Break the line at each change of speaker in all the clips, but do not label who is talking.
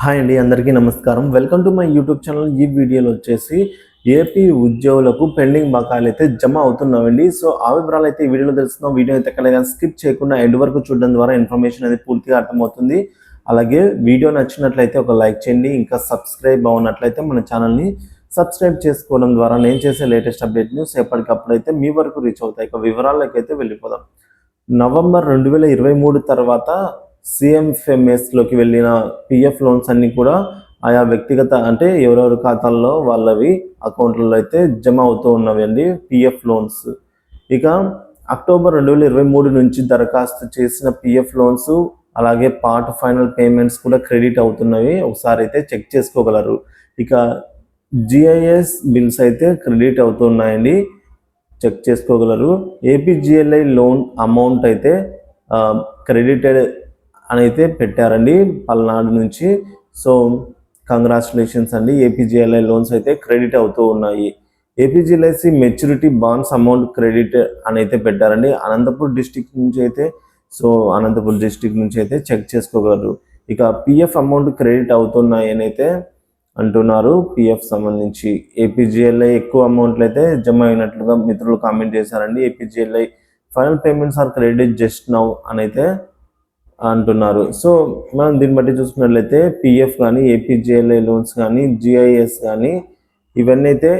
Hi అండి, అందరికీ నమస్కారం. Welcome to my YouTube channel. ఈ వీడియోలో వచ్చేసి ఏపీ ఉద్యోగులకు పెండింగ్ బకాయిలు అయితే జమ అవుతున్నాయండి. సో ఆ వివరాలు అయితే ఈ వీడియోలో తెలుస్తున్నాం. వీడియో అయితే ఎక్కడైనా స్కిప్ చేయకుండా ఎండ్ వరకు చూడడం ద్వారా ఇన్ఫర్మేషన్ అనేది పూర్తిగా అర్థమవుతుంది. అలాగే వీడియో నచ్చినట్లయితే ఒక లైక్ చేయండి. ఇంకా సబ్స్క్రైబ్ అవునట్లయితే మన ఛానల్ని సబ్స్క్రైబ్ చేసుకోవడం ద్వారా నేను చేసే లేటెస్ట్ అప్డేట్ న్యూస్ ఎప్పటికప్పుడు అయితే మీ వరకు రీచ్ అవుతాయి. ఇక వివరాల్లోకి అయితే వెళ్ళిపోదాం. నవంబర్ 2023 తర్వాత సీఎంఎఫ్ఎంఎస్లోకి వెళ్ళిన పిఎఫ్ లోన్స్ అన్నీ కూడా ఆయా వ్యక్తిగత అంటే ఎవరెవరి ఖాతాల్లో వాళ్ళవి అకౌంట్లలో అయితే జమ అవుతూ ఉన్నవండి పిఎఫ్ లోన్స్. ఇక అక్టోబర్ 2023 నుంచి దరఖాస్తు చేసిన పిఎఫ్ లోన్స్ అలాగే పార్ట్ ఫైనల్ పేమెంట్స్ కూడా క్రెడిట్ అవుతున్నవి. ఒకసారి అయితే చెక్ చేసుకోగలరు. ఇక జిఐఎస్ బిల్స్ అయితే క్రెడిట్ అవుతున్నాయండి, చెక్ చేసుకోగలరు. ఏపీజీఎల్ఐ లోన్ అమౌంట్ అయితే క్రెడిటెడ్ అని అయితే పెట్టారండి పల్నాడు నుంచి. సో కంగ్రాచులేషన్స్ అండి, ఏపీజీఎల్ఐ లోన్స్ అయితే క్రెడిట్ అవుతూ ఉన్నాయి. ఏపీజీఎల్ఐసి మెచ్యూరిటీ బాండ్స్ అమౌంట్ క్రెడిట్ అని అయితే పెట్టారండి అనంతపూర్ డిస్టిక్ నుంచి అయితే. సో అనంతపూర్ డిస్టిక్ నుంచి అయితే చెక్ చేసుకోగలరు. ఇక పిఎఫ్ అమౌంట్ క్రెడిట్ అవుతున్నాయి అని అయితే అంటున్నారు. పిఎఫ్ సంబంధించి ఏపీజీఎల్ఐ ఎక్కువ అమౌంట్లు అయితే జమ అయినట్లుగా మిత్రులు కామెంట్ చేశారండి. APGLI final payments or credit just now అని అయితే అంటున్నారు. సో మనం దీన్ని బట్టి చూసుకున్నట్లయితే పిఎఫ్ కానీ ఏపీజీఎల్ఐ లోన్స్ కానీ జిఐఎస్ కానీ ఇవన్నీ అయితే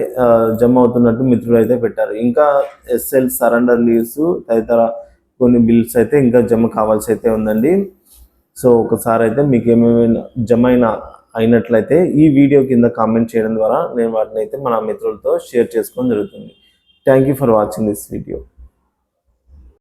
జమ అవుతున్నట్టు మిత్రులు అయితే పెట్టారు. ఇంకా ఎస్ఎల్ సరెండర్ లీవ్స్ తదితర కొన్ని బిల్స్ అయితే ఇంకా జమ కావాల్సి అయితే ఉందండి. సో ఒకసారి అయితే మీకు ఏమేమైనా జమ అయినట్లయితే ఈ వీడియో కింద కామెంట్ చేయడం ద్వారా నేను వాటిని అయితే మన మిత్రులతో షేర్ చేసుకోవడం జరుగుతుంది. Thank you for watching this video.